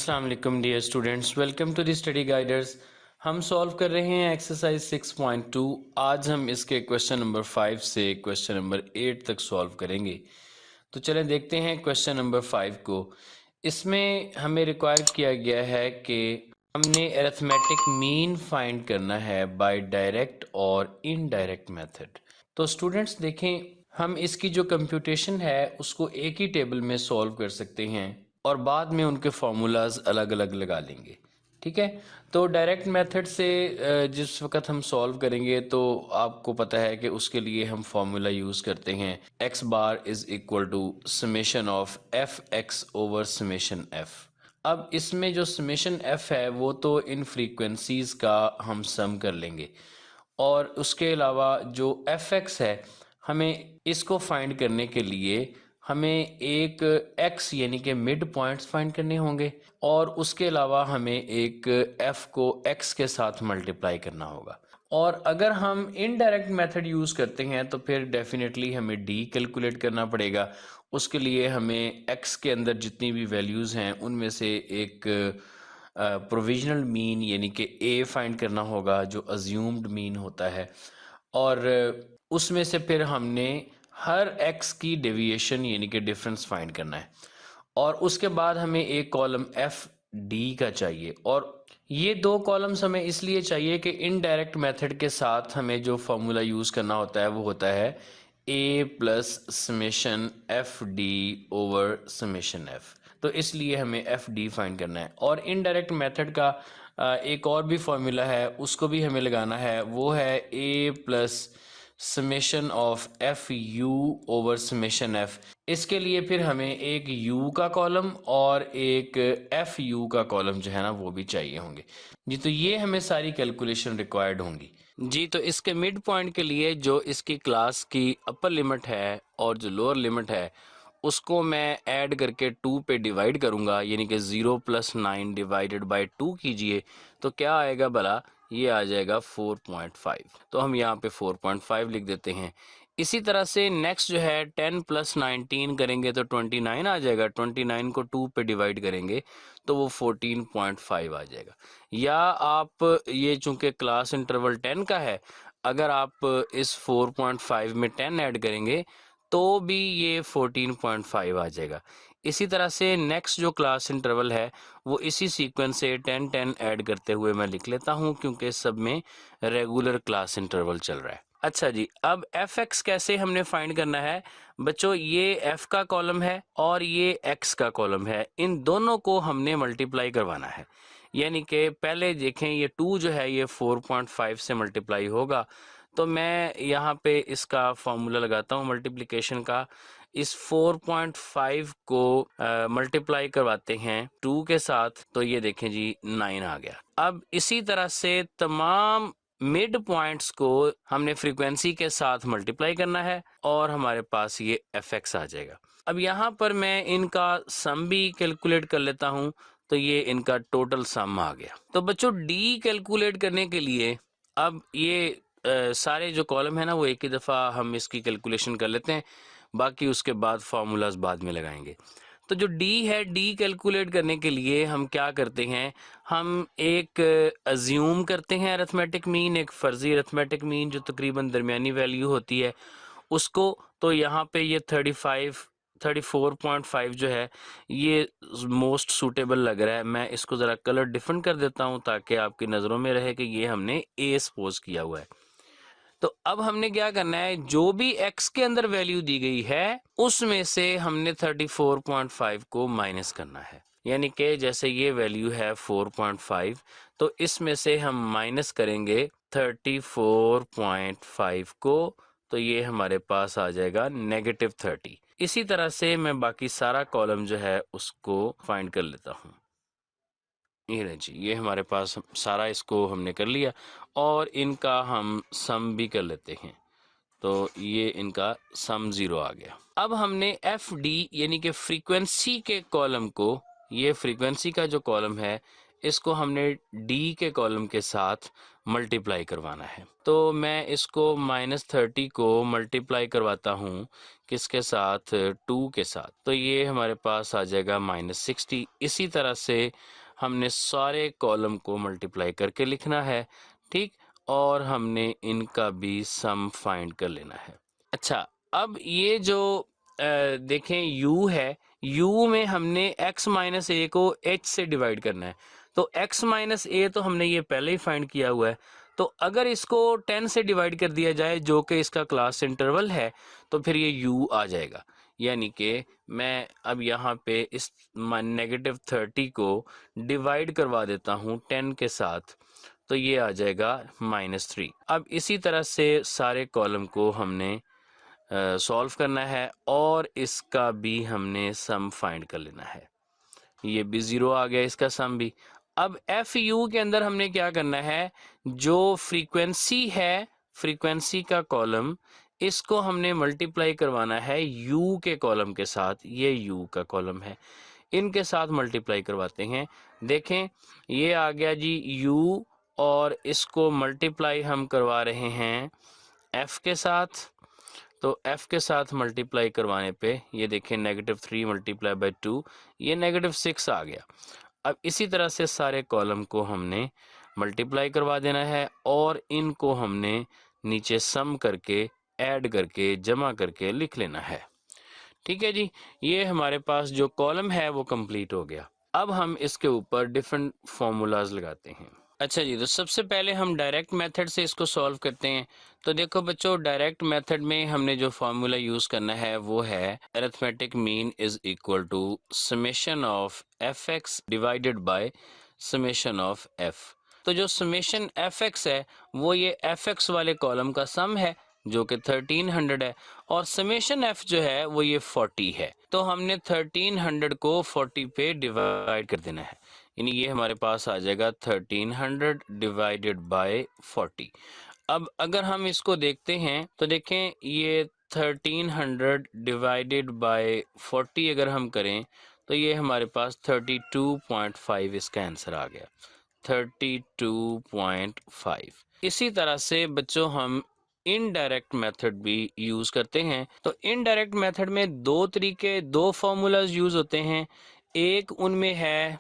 अस्सलाम वालेकुम dear students, welcome to the study guiders. हम सॉल्व कर रहे हैं एक्सरसाइज 6.2। आज हम इसके क्वेश्चन नंबर 5 से क्वेश्चन नंबर 8 तक सॉल्व करेंगे। तो चलें देखते हैं क्वेश्चन नंबर 5 को। इसमें हमें रिक्वायर किया गया है कि हमने अरिथमेटिक मीन फाइंड करना है बाय डायरेक्ट और इनडायरेक्ट मेथड। तो स्टूडेंट्स देखें, हम इसकी जो कंप्यूटेशन है उसको एक ही टेबल में सॉल्व कर सकते हैं और बाद में उनके फार्मूलाज अलग अलग लगा लेंगे। ठीक है, तो डायरेक्ट मेथड से जिस वक्त हम सॉल्व करेंगे तो आपको पता है कि उसके लिए हम फार्मूला यूज़ करते हैं x bar is equal to summation of f x over summation f. अब इसमें जो समेशन एफ है वो तो इन फ्रीक्वेंसीज का हम सम कर लेंगे और उसके अलावा जो एफ एक्स है हमें इसको फाइंड करने के लिए हमें एक x यानी कि मिड पॉइंट्स फाइंड करने होंगे और उसके अलावा हमें एक f को x के साथ मल्टीप्लाई करना होगा। और अगर हम इनडायरेक्ट मेथड यूज़ करते हैं तो फिर डेफिनेटली हमें d कैलकुलेट करना पड़ेगा। उसके लिए हमें x के अंदर जितनी भी वैल्यूज़ हैं उनमें से एक प्रोविजनल मीन यानी कि a फाइंड करना होगा जो अज्यूम्ड मीन होता है और उसमें से फिर हमने हर x की डेविएशन यानी कि डिफरेंस फाइंड करना है और उसके बाद हमें एक कॉलम एफ डी का चाहिए। और ये दो कॉलम्स हमें इसलिए चाहिए कि इनडायरेक्ट मेथड के साथ हमें जो फार्मूला यूज़ करना होता है वो होता है a plus summation F D over summation F. तो इसलिए हमें एफ डी फाइंड करना है और इनडायरेक्ट मेथड का एक और भी फार्मूला है उसको भी हमें लगाना है, वो है a plus summation of F u over summation F. इसके लिए फिर हमें एक u का कॉलम और एक एफ यू का कॉलम जो है ना वो भी चाहिए होंगे जी। तो ये हमें सारी कैलकुलेशन रिक्वायर्ड होंगी जी। तो इसके मिड पॉइंट के लिए जो इसकी क्लास की अपर लिमिट है और जो लोअर लिमिट है उसको मैं ऐड करके 2 पे डिवाइड करूंगा, यानी कि 0 + 9 डिवाइडेड बाय 2 कीजिए तो क्या आएगा भला, ये आ जाएगा 4.5। तो हम यहाँ पे 4.5 लिख देते हैं। इसी तरह से नेक्स्ट जो है 10 + 19 करेंगे तो 29 आ जाएगा। 29 को 2 पे डिवाइड करेंगे तो वो 14.5 आ जाएगा। या आप ये चूंकि क्लास इंटरवल 10 का है, अगर आप इस 4.5 में 10 ऐड करेंगे तो भी ये 14.5 आ जाएगा। इसी तरह से नेक्स्ट जो क्लास इंटरवल है वो इसी सीक्वेंस से 10 10 ऐड करते हुए मैं लिख लेता हूँ क्योंकि सब में रेगुलर क्लास इंटरवल चल रहा है। अच्छा जी, अब एफ एक्स कैसे हमने फाइंड करना है बच्चों, ये एफ का कॉलम है और ये एक्स का कॉलम है, इन दोनों को हमने मल्टीप्लाई करवाना है। यानी कि पहले देखें ये 2 जो है ये 4.5 से मल्टीप्लाई होगा, तो मैं यहाँ पे इसका फॉर्मूला लगाता हूँ मल्टीप्लिकेशन का। इस 4.5 को मल्टीप्लाई करवाते हैं 2 के साथ तो ये देखें जी 9 आ गया। अब इसी तरह से तमाम मिड पॉइंट्स को हमने फ्रीक्वेंसी के साथ मल्टीप्लाई करना है और हमारे पास ये एफ एक्स आ जाएगा। अब यहाँ पर मैं इनका सम भी कैलकुलेट कर लेता हूँ तो ये इनका टोटल सम आ गया। तो बच्चों डी कैलकुलेट करने के लिए अब ये सारे जो कॉलम है ना वो एक ही दफ़ा हम इसकी कैलकुलेशन कर लेते हैं, बाकी उसके बाद फार्मूलाज बाद में लगाएंगे। तो जो डी है, डी कैलकुलेट करने के लिए हम क्या करते हैं, हम एक अज्यूम करते हैं अरिथमेटिक मीन, एक फ़र्ज़ी अरिथमेटिक मीन जो तकरीबन दरमियानी वैल्यू होती है उसको। तो यहाँ पे ये 34.5 जो है ये मोस्ट सूटेबल लग रहा है। मैं इसको ज़रा कलर डिफरेंट कर देता हूँ ताकि आपकी नज़रों में रहे कि ये हमने ए सपोज किया हुआ है। तो अब हमने क्या करना है, जो भी x के अंदर वैल्यू दी गई है उसमें से हमने 34.5 को माइनस करना है। यानी कि जैसे ये वैल्यू है 4.5 तो इसमें से हम माइनस करेंगे 34.5 को, तो ये हमारे पास आ जाएगा -30। इसी तरह से मैं बाकी सारा कॉलम जो है उसको फाइंड कर लेता हूँ। ये रहे जी, ये हमारे पास सारा इसको हमने कर लिया और इनका हम सम भी कर लेते हैं तो ये इनका सम 0 आ गया। अब हमने एफ डी यानी कि फ्रीक्वेंसी के कॉलम को, ये फ्रीक्वेंसी का जो कॉलम है इसको हमने डी के कॉलम के साथ मल्टीप्लाई करवाना है। तो मैं इसको -30 को मल्टीप्लाई करवाता हूँ किसके साथ, 2 के साथ, तो ये हमारे पास आ जाएगा -60। इसी तरह से हमने सारे कॉलम को मल्टीप्लाई करके लिखना है, ठीक, और हमने इनका भी सम फाइंड कर लेना है। अच्छा, अब ये जो देखें u है, u में हमने x माइनस ए को h से डिवाइड करना है। तो x माइनस ए तो हमने ये पहले ही फाइंड किया हुआ है। तो अगर इसको 10 से डिवाइड कर दिया जाए जो कि इसका क्लास इंटरवल है, तो फिर ये u आ जाएगा। यानी कि मैं अब यहाँ पे इस -30 को डिवाइड करवा देता हूँ 10 के साथ, तो ये आ जाएगा -3। अब इसी तरह से सारे कॉलम को हमने सॉल्व करना है और इसका भी हमने सम फाइंड कर लेना है। ये भी 0 आ गया, इसका सम भी। अब एफ यू के अंदर हमने क्या करना है, जो फ्रीक्वेंसी है, फ्रीक्वेंसी का कॉलम, इसको हमने मल्टीप्लाई करवाना है यू के कॉलम के साथ। ये यू का कॉलम है, इनके साथ मल्टीप्लाई करवाते हैं। देखें, ये आ गया जी यू, और इसको मल्टीप्लाई हम करवा रहे हैं एफ के साथ। तो f के साथ मल्टीप्लाई करवाने पे ये देखें -3 मल्टीप्लाई बाई 2, ये -6 आ गया। अब इसी तरह से सारे कॉलम को हमने मल्टीप्लाई करवा देना है और इनको हमने नीचे सम करके, ऐड करके, जमा करके लिख लेना है। ठीक है जी, ये हमारे पास जो कॉलम है वो कंप्लीट हो गया। अब हम इसके ऊपर डिफरेंट फॉर्मूलाज लगाते हैं। अच्छा जी, तो सबसे पहले हम डायरेक्ट मेथड से इसको सॉल्व करते हैं। तो देखो बच्चों, डायरेक्ट मेथड में हमने जो फार्मूला यूज़ करना है वो है arithmetic mean is equal to summation of f x divided by summation of f. तो जो समेशन एफ एक्स है वो ये एफ एक्स वाले कॉलम का सम है जो कि 1300 है, और समेशन एफ जो है वो ये 40 है। तो हमने 1300 को 40 पे डिवाइड कर देना है, यानी ये हमारे पास आ जाएगा 1300 डिवाइडेड बाय 40। अब अगर हम इसको देखते हैं तो देखें, ये 1300 डिवाइडेड बाय 40 अगर हम करें तो ये हमारे पास 32.5 इसका आंसर आ गया, 32.5। इसी तरह से बच्चों हम इनडायरेक्ट मेथड भी यूज करते हैं। तो इनडायरेक्ट मेथड में दो तरीके, दो फॉर्मूलाज यूज होते हैं। एक उनमें है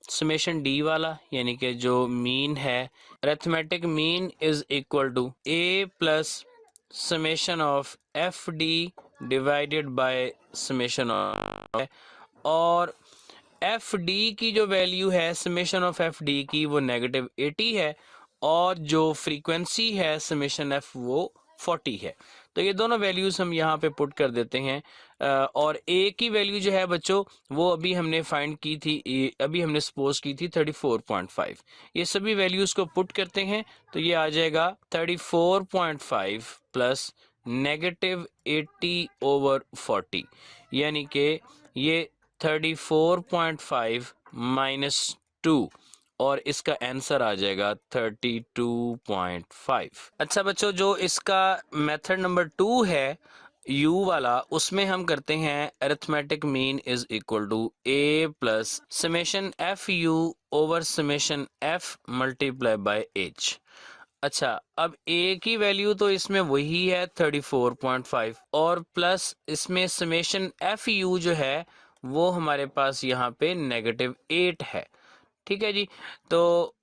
समेशन डी वाला, यानी कि जो मीन है, arithmetic mean is equal to a plus summation of f d divided by summation of, और एफ डी की जो वैल्यू है समेशन ऑफ एफ डी की वो -80 है, और जो फ्रीक्वेंसी है समेशन एफ वो 40 है। तो ये दोनों वैल्यूज़ हम यहाँ पे पुट कर देते हैं। और ए की वैल्यू जो है बच्चों वो अभी हमने फाइंड की थी, अभी हमने सपोज की थी 34.5। ये सभी वैल्यूज़ को पुट करते हैं तो ये आ जाएगा 34.5 प्लस -80/40, यानी कि ये 34.5 माइनस 2, और इसका आंसर आ जाएगा 32.5। अच्छा बच्चों, जो इसका मेथड नंबर 2 है u वाला, उसमें हम करते हैं arithmetic mean is equal to a plus summation f u over summation f multiply by h। अच्छा, अब a की वैल्यू तो इसमें वही है 34.5, और प्लस इसमें समेशन एफ यू जो है वो हमारे पास यहाँ पे -8 है। ठीक है जी, तो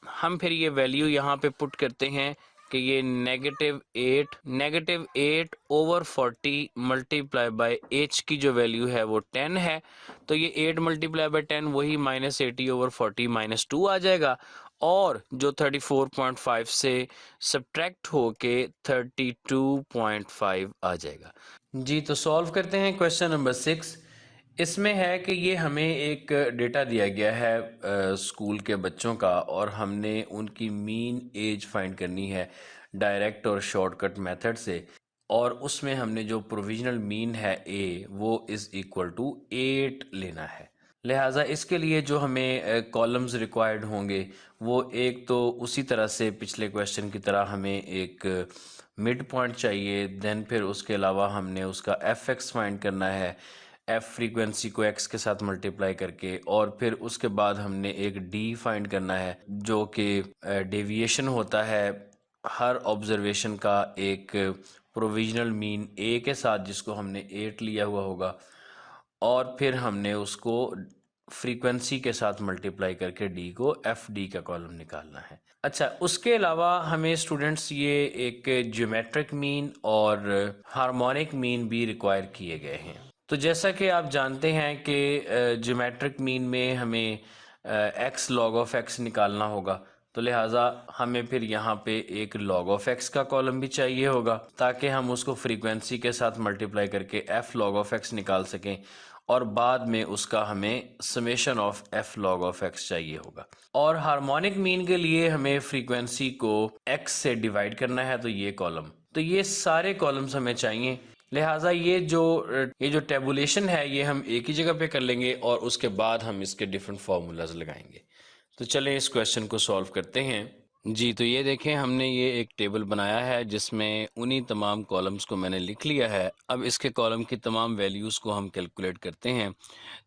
हम फिर ये वैल्यू यहाँ पे पुट करते हैं कि ये -8/40 मल्टीप्लाई बाय h की जो वैल्यू है वो 10 है। तो ये 8 मल्टीप्लाई बाय 10 वही -80/40 -2 आ जाएगा, और जो 34.5 से सब्ट्रैक्ट होके 32.5 आ जाएगा। जी, तो सॉल्व करते हैं क्वेश्चन नंबर 6। इसमें है कि ये हमें एक डेटा दिया गया है स्कूल के बच्चों का, और हमने उनकी मीन एज फाइंड करनी है डायरेक्ट और शॉर्टकट मेथड से, और उसमें हमने जो प्रोविजनल मीन है ए वो इज़ इक्वल टू 8 लेना है। लिहाजा इसके लिए जो हमें कॉलम्स रिक्वायर्ड होंगे वो एक तो उसी तरह से पिछले क्वेश्चन की तरह हमें एक मिड पॉइंट चाहिए, देन फिर उसके अलावा हमने उसका एफ एक्स फाइंड करना है, एफ फ्रीक्वेंसी को एक्स के साथ मल्टीप्लाई करके, और फिर उसके बाद हमने एक डी फाइंड करना है जो कि डेविएशन होता है हर ऑब्जर्वेशन का एक प्रोविजनल मीन ए के साथ, जिसको हमने 8 लिया हुआ होगा, और फिर हमने उसको फ्रीक्वेंसी के साथ मल्टीप्लाई करके डी को एफ डी का कॉलम निकालना है। अच्छा, उसके अलावा हमें स्टूडेंट्स ये एक ज्योमेट्रिक मीन और हार्मोनिक मीन भी रिक्वायर किए गए हैं। तो जैसा कि आप जानते हैं कि ज्योमेट्रिक मीन में हमें एक्स लॉग ऑफ एक्स निकालना होगा, तो लिहाजा हमें फिर यहाँ पे एक लॉग ऑफ एक्स का कॉलम भी चाहिए होगा ताकि हम उसको फ्रीक्वेंसी के साथ मल्टीप्लाई करके एफ लॉग ऑफ एक्स निकाल सकें, और बाद में उसका हमें summation of F log of x चाहिए होगा। और हार्मोनिक मीन के लिए हमें फ्रीक्वेंसी को एक्स से डिवाइड करना है, तो ये कॉलम, तो ये सारे कॉलम्स हमें चाहिए। लिहाजा ये जो टेबुलेशन है ये हम एक ही जगह पे कर लेंगे और उसके बाद हम इसके डिफरेंट फार्मूलाज लगाएंगे। तो चलें इस क्वेश्चन को सॉल्व करते हैं जी। तो ये देखें, हमने ये एक टेबल बनाया है जिसमें उन्हीं तमाम कॉलम्स को मैंने लिख लिया है। अब इसके कॉलम की तमाम वैल्यूज़ को हम कैलकुलेट करते हैं।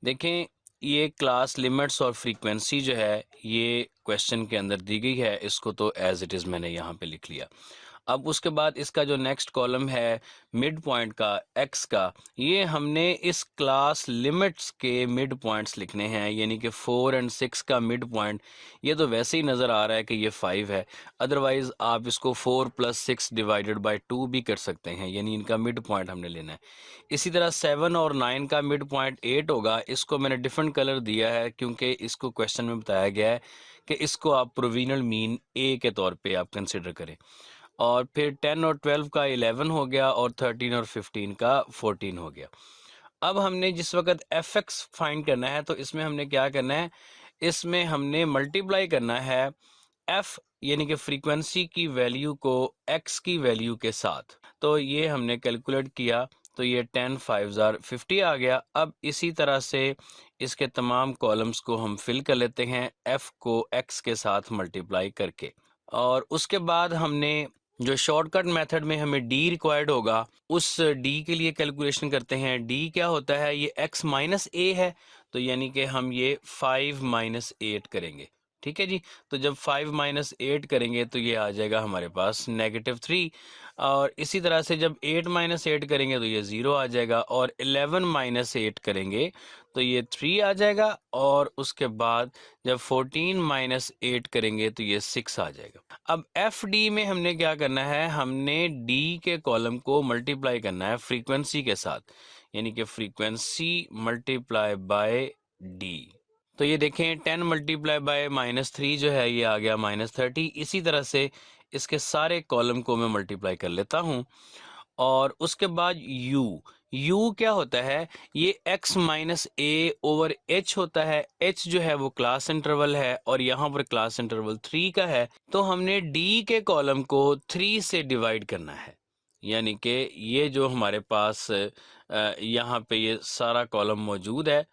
देखें, ये क्लास लिमिट्स और फ्रीक्वेंसी जो है ये क्वेश्चन के अंदर दी गई है, इसको तो एज इट इज़ मैंने यहाँ पे लिख लिया। अब उसके बाद इसका जो नेक्स्ट कॉलम है मिड पॉइंट का एक्स का, ये हमने इस क्लास लिमिट्स के मिड पॉइंट्स लिखने हैं, यानी कि 4 और 6 का मिड पॉइंट ये तो वैसे ही नज़र आ रहा है कि ये 5 है, अदरवाइज़ आप इसको 4 + 6 डिवाइडेड बाय 2 भी कर सकते हैं, यानी इनका मिड पॉइंट हमने लेना है। इसी तरह 7 और 9 का मिड पॉइंट 8 होगा। इसको मैंने डिफरेंट कलर दिया है क्योंकि इसको क्वेश्चन में बताया गया है कि इसको आप प्रोविजनल मीन ए के तौर पे आप कंसिडर करें। और फिर 10 और 12 का 11 हो गया, और 13 और 15 का 14 हो गया। अब हमने जिस वक्त एफ एक्स फाइंड करना है, तो इसमें हमने क्या करना है, इसमें हमने मल्टीप्लाई करना है एफ यानी कि फ्रीक्वेंसी की वैल्यू को एक्स की वैल्यू के साथ। तो ये हमने कैलकुलेट किया, तो ये 10 5 50 आ गया। अब इसी तरह से इसके तमाम कॉलम्स को हम फिल कर लेते हैं एफ को एक्स के साथ मल्टीप्लाई करके। और उसके बाद हमने जो शॉर्टकट मेथड में हमें डी रिक्वायर्ड होगा, उस डी के लिए कैलकुलेशन करते हैं। डी क्या होता है, ये x माइनस ए है, तो यानी कि हम ये 5 - 8 करेंगे। ठीक है जी। तो जब 5 - 8 करेंगे तो ये आ जाएगा हमारे पास -3, और इसी तरह से जब 8 - 8 करेंगे तो ये 0 आ जाएगा, और 11 - 8 करेंगे तो ये 3 आ जाएगा, और उसके बाद जब 14 - 8 करेंगे तो ये 6 आ जाएगा। अब एफ डी में हमने क्या करना है, हमने डी के कॉलम को मल्टीप्लाई करना है फ्रीक्वेंसी के साथ, यानी कि फ्रीक्वेंसी मल्टीप्लाई बाय डी। तो ये देखें, 10 मल्टीप्लाई बाय -3 जो है ये आ गया -30। इसी तरह से इसके सारे कॉलम को मैं मल्टीप्लाई कर लेता हूँ। और उसके बाद u क्या होता है, ये x - a/h होता है। h जो है वो क्लास इंटरवल है, और यहाँ पर क्लास इंटरवल 3 का है, तो हमने d के कॉलम को 3 से डिवाइड करना है, यानी कि ये जो हमारे पास यहाँ पे ये सारा कॉलम मौजूद है,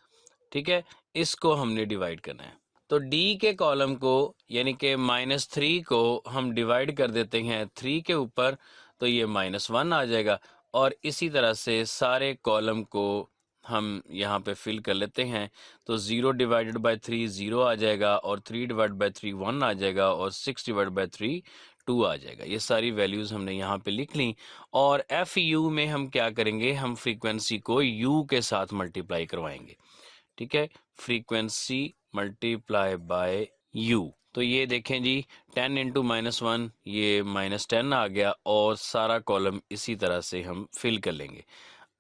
ठीक है, इसको हमने डिवाइड करना है। तो d के कॉलम को यानी कि -3 को हम डिवाइड कर देते हैं 3 के ऊपर, तो ये -1 आ जाएगा। और इसी तरह से सारे कॉलम को हम यहाँ पे फिल कर लेते हैं, तो 0 डिवाइडेड बाय 3 0 आ जाएगा, और 3 डिवाइड बाय 3 1 आ जाएगा, और 6 डिवाइड बाय 3 2 आ जाएगा। ये सारी वैल्यूज़ हमने यहाँ पे लिख ली। और एफ यू में हम क्या करेंगे, हम फ्रीक्वेंसी को u के साथ मल्टीप्लाई करवाएंगे। ठीक है, फ्रीक्वेंसी मल्टीप्लाई बाय u। तो ये देखें जी, 10 × -1 ये -10 आ गया, और सारा कॉलम इसी तरह से हम फिल कर लेंगे।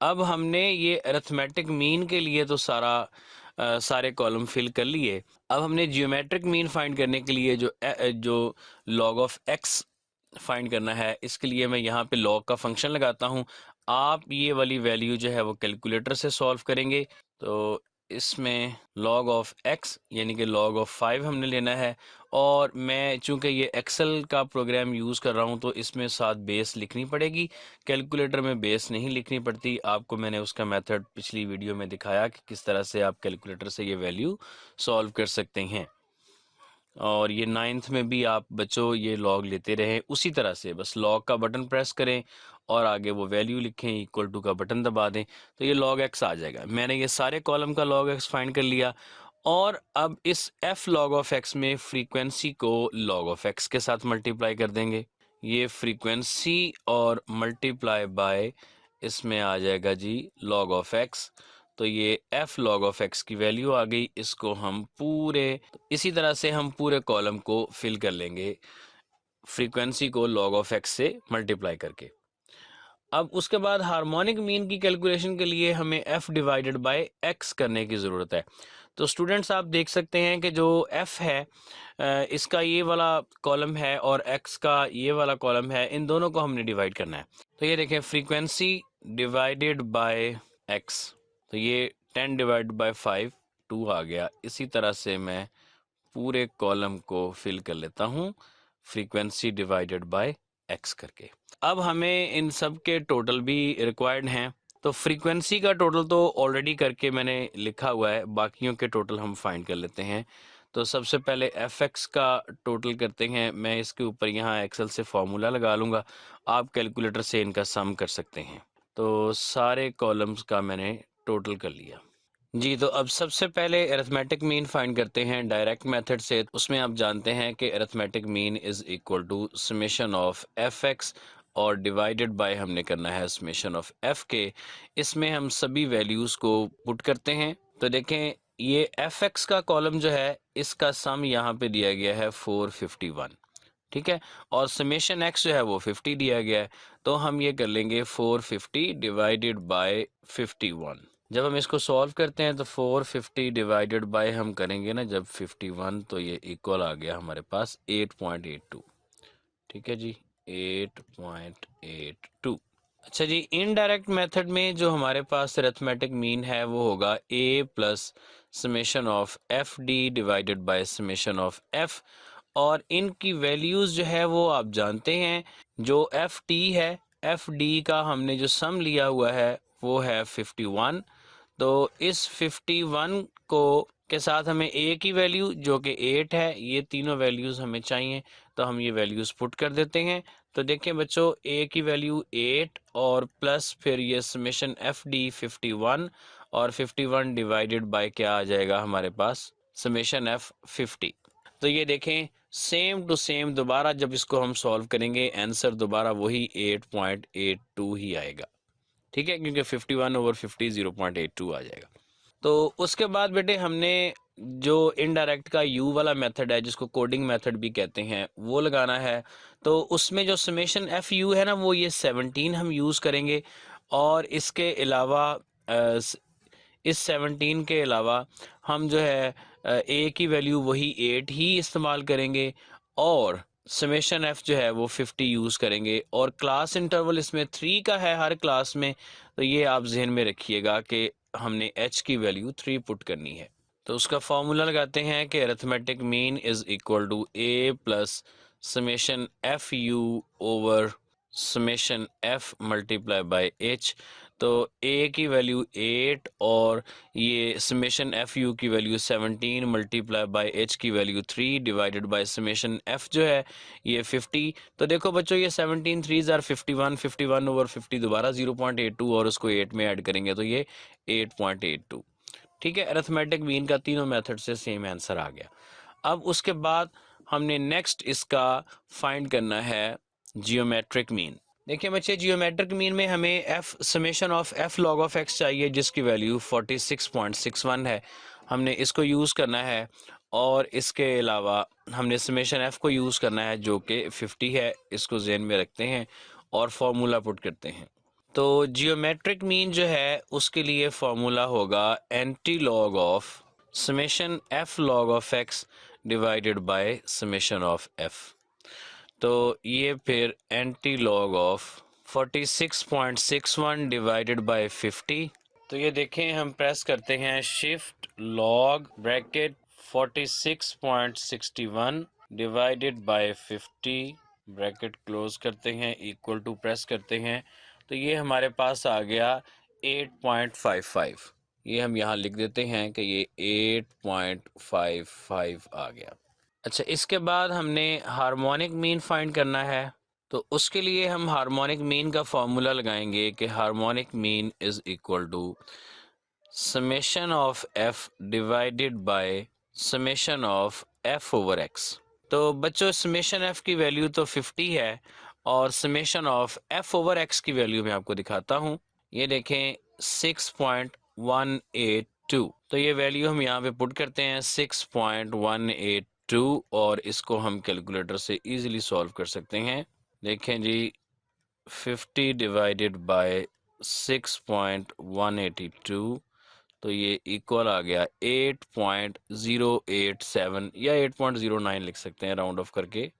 अब हमने ये अरिथमेटिक मीन के लिए तो सारे कॉलम फिल कर लिए। अब हमने जियोमेट्रिक मीन फाइंड करने के लिए जो लॉग ऑफ एक्स फाइंड करना है, इसके लिए मैं यहाँ पे लॉग का फंक्शन लगाता हूँ। आप ये वाली वैल्यू जो है वो कैलकुलेटर से सॉल्व करेंगे। तो इसमें लॉग ऑफ x यानी कि लॉग ऑफ 5 हमने लेना है, और मैं चूंकि ये एक्सेल का प्रोग्राम यूज़ कर रहा हूँ तो इसमें साथ बेस लिखनी पड़ेगी। कैलकुलेटर में बेस नहीं लिखनी पड़ती। आपको मैंने उसका मेथड पिछली वीडियो में दिखाया कि किस तरह से आप कैलकुलेटर से ये वैल्यू सॉल्व कर सकते हैं। और ये 9th में भी आप बच्चों ये लॉग लेते रहें उसी तरह से, बस लॉग का बटन प्रेस करें और आगे वो वैल्यू लिखें, इक्वल टू का बटन दबा दें तो ये log x आ जाएगा। मैंने ये सारे कॉलम का log x फाइंड कर लिया और अब इस f log of x में फ्रीक्वेंसी को log of x के साथ मल्टीप्लाई कर देंगे। ये फ्रीक्वेंसी और मल्टीप्लाई बाय इसमें आ जाएगा जी log of x। तो ये f log of x की वैल्यू आ गई। इसको हम पूरे इसी तरह से हम पूरे कॉलम को फिल कर लेंगे फ्रीक्वेंसी को log of x से मल्टीप्लाई करके। अब उसके बाद हार्मोनिक मीन की कैलकुलेशन के लिए हमें f डिवाइडेड बाय x करने की ज़रूरत है। तो स्टूडेंट्स आप देख सकते हैं कि जो f है इसका ये वाला कॉलम है और x का ये वाला कॉलम है, इन दोनों को हमने डिवाइड करना है। तो ये देखें फ्रीक्वेंसी डिवाइडेड बाय x, तो ये 10 डिवाइड बाय 5 2 आ गया। इसी तरह से मैं पूरे कॉलम को फिल कर लेता हूँ फ्रीक्वेंसी डिवाइडेड बाय x करके। अब हमें इन सब के टोटल भी रिक्वायर्ड हैं। तो फ्रीक्वेंसी का टोटल तो ऑलरेडी करके मैंने लिखा हुआ है, बाकियों के टोटल हम फाइंड कर लेते हैं। तो सबसे पहले एफ एक्स का टोटल करते हैं। मैं इसके ऊपर यहाँ एक्सेल से फॉर्मूला लगा लूँगा, आप कैलकुलेटर से इनका सम कर सकते हैं। तो सारे कॉलम्स का मैंने टोटल कर लिया जी। तो अब सबसे पहले अरिथमेटिक मीन फाइंड करते हैं डायरेक्ट मेथड से। उसमें आप जानते हैं कि arithmetic mean is equal to summation of f x और डिवाइडेड बाय हमने करना है समेशन ऑफ एफ के। इसमें हम सभी वैल्यूज़ को पुट करते हैं। तो देखें ये एफ एक्स का कॉलम जो है इसका सम यहाँ पे दिया गया है 451, ठीक है, और समेशन एक्स जो है वो 50 दिया गया है। तो हम ये कर लेंगे 450 डिवाइडेड बाय 51। जब हम इसको सॉल्व करते हैं तो 450 डिवाइडेड बाय हम करेंगे ना जब 51, तो ये इक्वल आ गया हमारे पास 8.82, ठीक है जी 8.82। अच्छा जी, इनडायरेक्ट मेथड में जो हमारे पास अरिथमेटिक मीन है वो होगा a plus summation of f d divided by summation of F. और इनकी वैल्यूज़ जो है वो आप जानते हैं, जो एफ टी है एफ डी का हमने जो सम लिया हुआ है वो है 51। तो इस 51 को के साथ हमें a की वैल्यू जो कि 8 है, ये तीनों वैल्यूज़ हमें चाहिए, तो हम ये वैल्यूज़ पुट कर देते हैं। तो देखें बच्चों a की वैल्यू 8 और प्लस फिर ये समेशन एफ डी 51 और 51 डिवाइडेड बाय क्या आ जाएगा हमारे पास समेशन एफ 50। तो ये देखें सेम टू सेम दोबारा जब इसको हम सॉल्व करेंगे आंसर दोबारा वही 8.82 ही आएगा, ठीक है, क्योंकि 51 ओवर 50 0.82 आ जाएगा। तो उसके बाद बेटे हमने जो इनडायरेक्ट का यू वाला मेथड है जिसको कोडिंग मेथड भी कहते हैं वो लगाना है। तो उसमें जो समेशन एफ यू है ना वो ये 17 हम यूज़ करेंगे और इसके अलावा इस 17 के अलावा हम जो है ए की वैल्यू वही 8 ही इस्तेमाल करेंगे और समेशन एफ जो है वो 50 यूज़ करेंगे। और क्लास इंटरवल इसमें 3 का है हर क्लास में, तो ये आप जहन में रखिएगा कि हमने एच की वैल्यू 3 पुट करनी है। तो उसका फॉर्मूला लगाते हैं कि arithmetic mean is equal to a plus summation f u over summation f multiply by h. तो ए की वैल्यू 8 और ये समेशन एफ यू की वैल्यू 17 मल्टीप्लाई बाय एच की value 3 divided by summation f जो है ये 50। तो देखो बच्चों ये 17 3 ज़ार 51, 51 ओवर 50 दोबारा 0.82 और उसको 8 में ऐड करेंगे तो ये 8.82, ठीक है। अरिथमेटिक मीन का तीनों मेथड से सेम आंसर आ गया। अब उसके बाद हमने नेक्स्ट इसका फाइंड करना है जियोमेट्रिक मीन। देखिए बच्चे जियोमेट्रिक मीन में हमें F summation of F log of x चाहिए जिसकी वैल्यू 46.61 है, हमने इसको यूज़ करना है। और इसके अलावा हमने समेशन एफ को यूज़ करना है जो कि 50 है, इसको जहन में रखते हैं और फॉर्मूला पुट करते हैं। तो जियोमेट्रिक मीन जो है उसके लिए फॉर्मूला होगा anti log of summation F log of x divided by summation of f. तो ये फिर anti log of 46.61 divided by 50। तो ये देखें हम प्रेस करते हैं shift log bracket 46.61 divided by 50 bracket close करते हैं इक्वल टू प्रेस करते हैं। तो ये हमारे पास आ गया 8.55। ये हम यहाँ लिख देते हैं कि ये 8.55 आ गया। अच्छा, इसके बाद हमने हार्मोनिक मीन फाइंड करना है। तो उसके लिए हम हार्मोनिक मीन का फॉर्मूला लगाएंगे कि harmonic mean is equal to summation of f divided by summation of f over x. तो बच्चों, समेशन एफ की वैल्यू तो 50 है और summation of f over x की वैल्यू मैं आपको दिखाता हूँ। ये देखें 6.182। तो ये वैल्यू हम यहाँ पे पुट करते हैं 6.182 और इसको हम कैलकुलेटर से इजीली सॉल्व कर सकते हैं। देखें जी, 50 डिवाइडेड बाय 6.182 तो ये इक्वल आ गया 8.087 या 8.09 लिख सकते हैं राउंड ऑफ करके।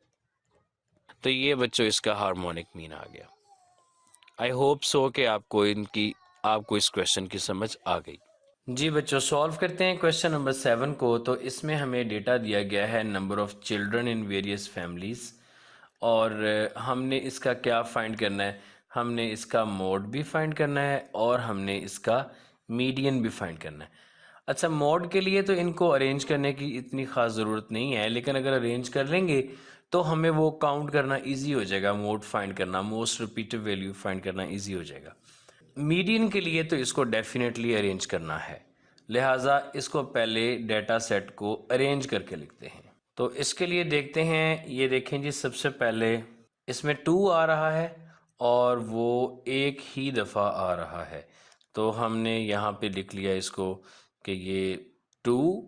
तो ये बच्चों इसका हार्मोनिक मीन आ गया। आई होप सो कि आपको इस क्वेश्चन की समझ आ गई। जी बच्चों, सॉल्व करते हैं क्वेश्चन नंबर 7 को। तो इसमें हमें डेटा दिया गया है number of children in various families और हमने इसका क्या फाइंड करना है, हमने इसका मोड भी फाइंड करना है और हमने इसका मीडियन भी फाइंड करना है। अच्छा, मोड के लिए तो इनको अरेंज करने की इतनी ख़ास ज़रूरत नहीं है, लेकिन अगर अरेंज कर लेंगे तो हमें वो काउंट करना इजी हो जाएगा, मोड फाइंड करना, मोस्ट रिपीटेड वैल्यू फाइंड करना इजी हो जाएगा। मीडियन के लिए तो इसको डेफिनेटली अरेंज करना है, लिहाजा इसको पहले डेटा सेट को अरेंज करके लिखते हैं। तो इसके लिए देखते हैं, ये देखें जी, सबसे पहले इसमें 2 आ रहा है और वो एक ही दफ़ा आ रहा है। तो हमने यहाँ पे लिख लिया इसको कि ये 2,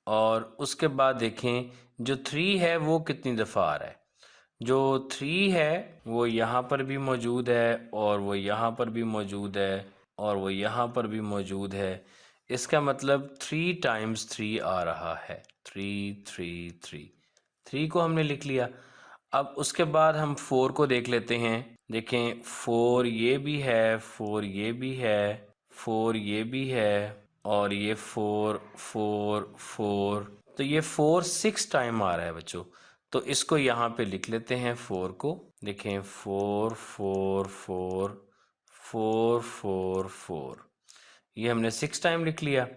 और उसके बाद देखें जो 3 है वो कितनी दफ़ा आ रहा है। जो 3 है वो यहाँ पर भी मौजूद है और वो यहाँ पर भी मौजूद है और वो यहाँ पर भी मौजूद है। इसका मतलब 3 टाइम्स 3 आ रहा है, 3 3 3। 3 को हमने लिख लिया। अब उसके बाद हम 4 को देख लेते हैं। देखें 4 ये भी है, 4 ये भी है, 4 ये भी है और ये 4 4 4। तो ये 4 6 टाइम आ रहा है बच्चों। तो इसको यहाँ पे लिख लेते हैं 4 को। देखें 4 4 4 4 4 4, ये हमने 6 टाइम लिख लिया।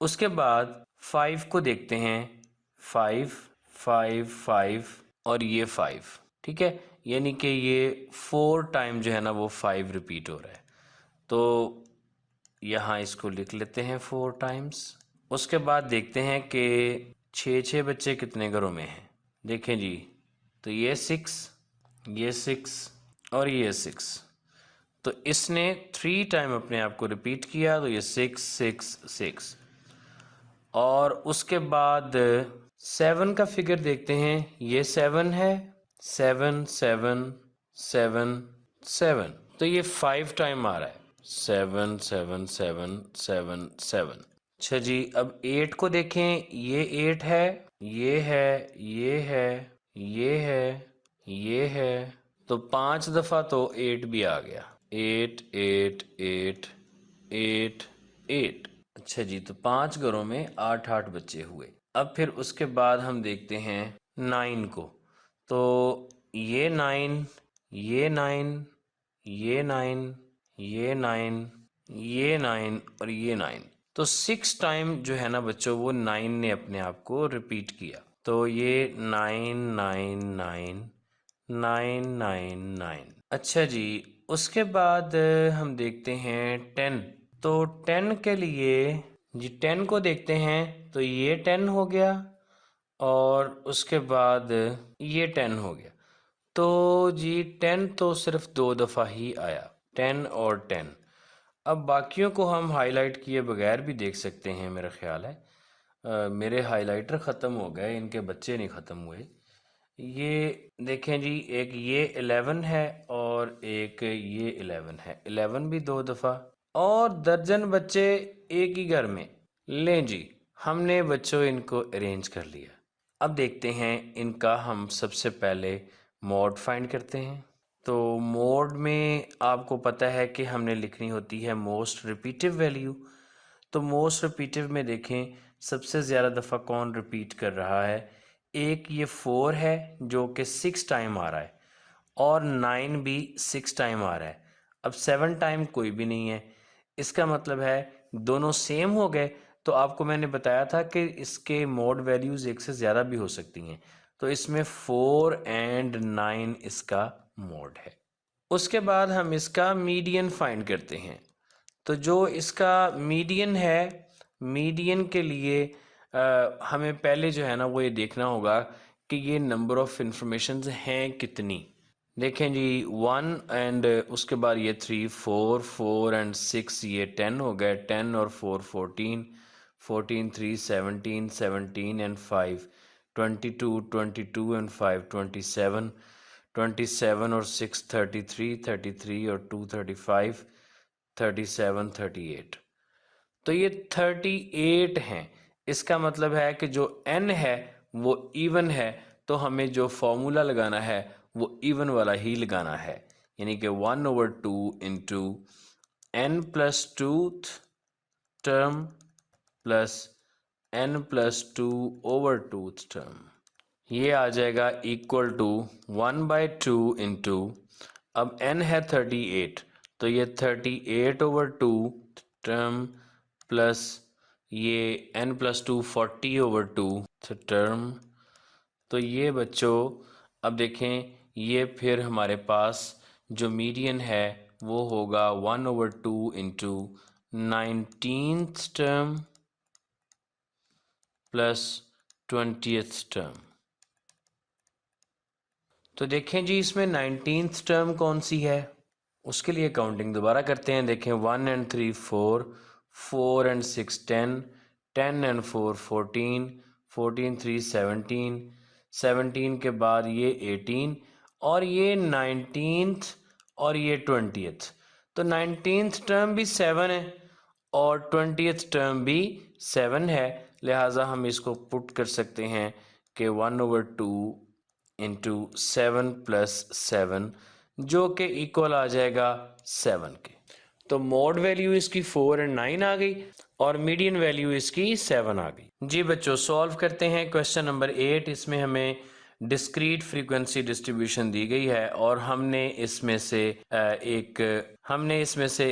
उसके बाद 5 को देखते हैं, 5 5 5 और ये 5, ठीक है, यानी कि ये 4 टाइम जो है ना वो 5 रिपीट हो रहा है। तो यहाँ इसको लिख लेते हैं 4 टाइम्स। उसके बाद देखते हैं कि 6 बच्चे कितने घरों में हैं। देखें जी, तो ये 6, ये 6 और ये 6। तो इसने 3 टाइम अपने आप को रिपीट किया, तो ये 6 6 6। और उसके बाद 7 का फिगर देखते हैं, ये 7 है, 7 7 7 7। तो ये 5 टाइम आ रहा है, 7 7 7 7 7। अच्छा जी, अब 8 को देखें, ये 8 है, ये है, ये है, ये है, ये है। तो 5 दफ़ा तो 8 भी आ गया, 8 8 8 8 8। अच्छा जी, तो 5 घरों में 8 8 बच्चे हुए। अब फिर उसके बाद हम देखते हैं 9 को। तो ये 9, ये 9, ये 9, ये 9, ये 9 और ये 9। तो 6 टाइम जो है ना बच्चों वो 9 ने अपने आप को रिपीट किया। तो ये 9 9 9 9 9 9। अच्छा जी, उसके बाद हम देखते हैं 10। तो 10 के लिए जी, 10 को देखते हैं, तो ये 10 हो गया और उसके बाद ये 10 हो गया। तो जी 10 तो सिर्फ 2 दफ़ा ही आया, 10 और 10। अब बाकियों को हम हाईलाइट किए बगैर भी देख सकते हैं, मेरा ख्याल है। मेरे हाइलाइटर ख़त्म हो गए, इनके बच्चे नहीं ख़त्म हुए। ये देखें जी, एक ये 11 है और एक ये 11 है, 11 भी 2 दफ़ा और दर्जन बच्चे एक ही घर में। लें जी, हमने बच्चों इनको अरेंज कर लिया। अब देखते हैं इनका, हम सबसे पहले मोड फाइंड करते हैं। तो मोड में आपको पता है कि हमने लिखनी होती है मोस्ट रिपीटिव वैल्यू। तो मोस्ट रिपीटिव में देखें सबसे ज़्यादा दफ़ा कौन रिपीट कर रहा है। एक ये 4 है जो कि 6 टाइम आ रहा है और 9 भी 6 टाइम आ रहा है। अब 7 टाइम कोई भी नहीं है, इसका मतलब है दोनों सेम हो गए। तो आपको मैंने बताया था कि इसके मोड वैल्यूज़ एक से ज़्यादा भी हो सकती हैं, तो इसमें 4 एंड 9 इसका मोड है। उसके बाद हम इसका मीडियन फाइंड करते हैं। तो जो इसका मीडियन है, मीडियन के लिए हमें पहले जो है ना वो ये देखना होगा कि ये नंबर ऑफ़ इंफॉर्मेशंस हैं कितनी। देखें जी 1 एंड उसके बाद ये 3 4 4 एंड 6 ये 10 हो गए, 10 और 4 14, 14 3 17, 17 एंड 5 22, 22 एंड 5 27, 27 और 6 33, 33 और 2 35, 37 38। तो ये 38 हैं। इसका मतलब है कि जो n है वो इवन है, तो हमें जो फॉर्मूला लगाना है वो इवन वाला ही लगाना है, यानी कि 1/2 into n plus tooth term plus n plus 2 over tooth term, ये आ जाएगा इक्वल टू 1/2 इंटू, अब n है 38, तो ये 38/2 टर्म प्लस ये n प्लस 2 40/2 टर्म। तो ये बच्चों अब देखें, ये फिर हमारे पास जो मीडियन है वो होगा 1/2 into 19th term plus 20th term. तो देखें जी इसमें 19th टर्म कौन सी है, उसके लिए काउंटिंग दोबारा करते हैं। देखें 1 एंड 3 4, 4 एंड 6 10, 10 एंड 4 14, 14 3 17, 17 के बाद ये 18 और ये 19th और ये 20th। तो 19th टर्म भी 7 है और 20th टर्म भी 7 है, लिहाजा हम इसको पुट कर सकते हैं कि 1/2 इंटू 7 प्लस 7, जो कि इक्वल आ जाएगा 7 के। तो मोड वैल्यू इसकी 4 एंड 9 आ गई और मीडियन वैल्यू इसकी 7 आ गई। जी बच्चों सॉल्व करते हैं क्वेश्चन नंबर 8। इसमें हमें डिस्क्रीट फ्रीक्वेंसी डिस्ट्रीब्यूशन दी गई है और हमने इसमें से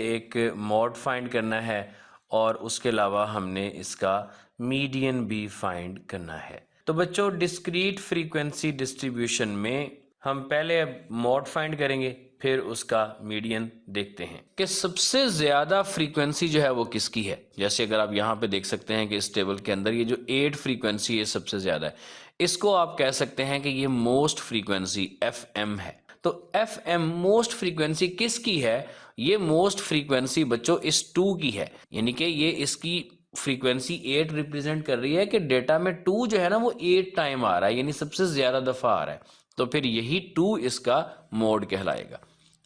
एक मोड फाइंड करना है और उसके अलावा हमने इसका मीडियन भी फाइंड करना है। तो बच्चों डिस्क्रीट फ्रीक्वेंसी डिस्ट्रीब्यूशन में हम पहले मोड फाइंड करेंगे, फिर उसका मीडियन देखते हैं कि सबसे ज़्यादा फ्रीक्वेंसी जो है वो किसकी है। जैसे अगर आप यहाँ पे देख सकते हैं कि इस टेबल के अंदर ये जो 8 फ्रीक्वेंसी है सबसे ज़्यादा है, इसको आप कह सकते हैं कि ये मोस्ट फ्रीक्वेंसी FM है। तो FM मोस्ट फ्रीक्वेंसी किसकी है, ये मोस्ट फ्रीक्वेंसी बच्चों इस 2 की है, यानी कि ये इसकी फ्रीक्वेंसी 8 रिप्रेजेंट कर रही है कि डेटा में 2 जो है ना वो 8 टाइम आ रहा है, यानी सबसे ज़्यादा दफ़ा आ रहा है, तो फिर यही 2 इसका मोड कहलाएगा।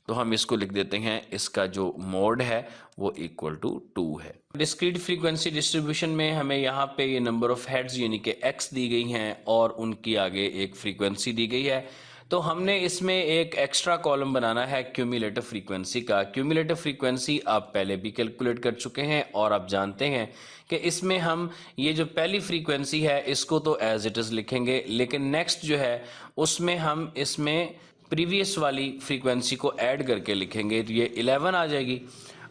तो हम इसको लिख देते हैं, इसका जो मोड है वो इक्वल टू 2 है। डिस्क्रीट फ्रीक्वेंसी डिस्ट्रीब्यूशन में हमें यहाँ पे ये नंबर ऑफ हेड्स यानी कि x दी गई हैं और उनकी आगे एक फ्रीक्वेंसी दी गई है। तो हमने इसमें एक एक्स्ट्रा कॉलम बनाना है क्यूमुलेटिव फ्रीक्वेंसी का। क्यूमुलेटिव फ्रीक्वेंसी आप पहले भी कैलकुलेट कर चुके हैं और आप जानते हैं कि इसमें हम ये जो पहली फ्रीक्वेंसी है इसको तो एज इट इज़ लिखेंगे, लेकिन नेक्स्ट जो है उसमें हम इसमें प्रीवियस वाली फ्रीक्वेंसी को ऐड करके लिखेंगे, तो ये 11 आ जाएगी।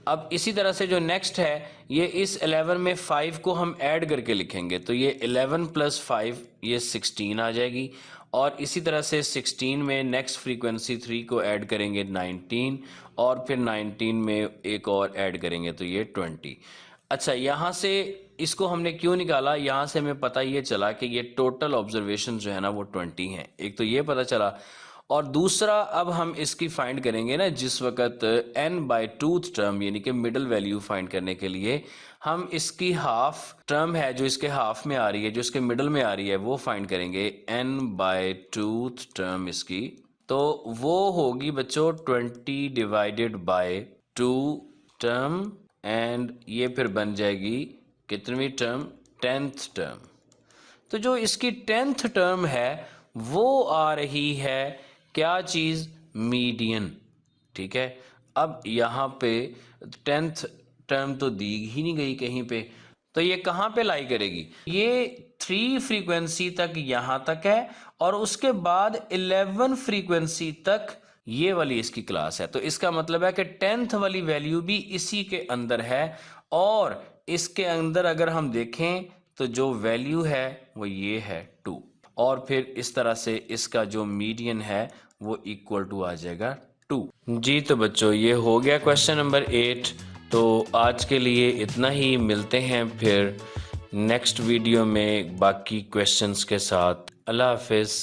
अब इसी तरह से जो नेक्स्ट है ये इस 11 में 5 को हम ऐड करके लिखेंगे, तो ये 11 प्लस 5 ये 16 आ जाएगी। और इसी तरह से 16 में नेक्स्ट फ्रीक्वेंसी 3 को ऐड करेंगे 19 और फिर 19 में एक और ऐड करेंगे तो ये 20। अच्छा, यहाँ से इसको हमने क्यों निकाला, यहाँ से हमें पता ये चला कि ये टोटल ऑब्जर्वेशन जो है ना वो 20 हैं, एक तो ये पता चला। और दूसरा अब हम इसकी फाइंड करेंगे ना जिस वक्त n/2 टर्म यानी कि मिडल वैल्यू फाइंड करने के लिए हम इसकी हाफ टर्म है जो इसके हाफ में आ रही है, जो इसके मिडल में आ रही है, वो फाइंड करेंगे n/2 टर्म इसकी। तो वो होगी बच्चों 20/2 टर्म एंड ये फिर बन जाएगी कितनवीं टर्म, 10th टर्म। तो जो इसकी 10th टर्म है वो आ रही है क्या चीज़, मीडियन। ठीक है, अब यहाँ पे 10th टर्म तो दी ही नहीं गई कहीं पे, तो ये कहाँ पे लाई करेगी, ये 3 फ्रीक्वेंसी तक यहाँ तक है और उसके बाद 11 फ्रीक्वेंसी तक ये वाली इसकी क्लास है। तो इसका मतलब है कि 10th वाली वैल्यू भी इसी के अंदर है और इसके अंदर अगर हम देखें तो जो वैल्यू है वो ये है 2, और फिर इस तरह से इसका जो मीडियन है वो इक्वल टू आ जाएगा 2। जी तो बच्चों, ये हो गया क्वेश्चन नंबर 8। तो आज के लिए इतना ही, मिलते हैं फिर नेक्स्ट वीडियो में बाकी क्वेश्चंस के साथ। अल्लाह हाफिज़।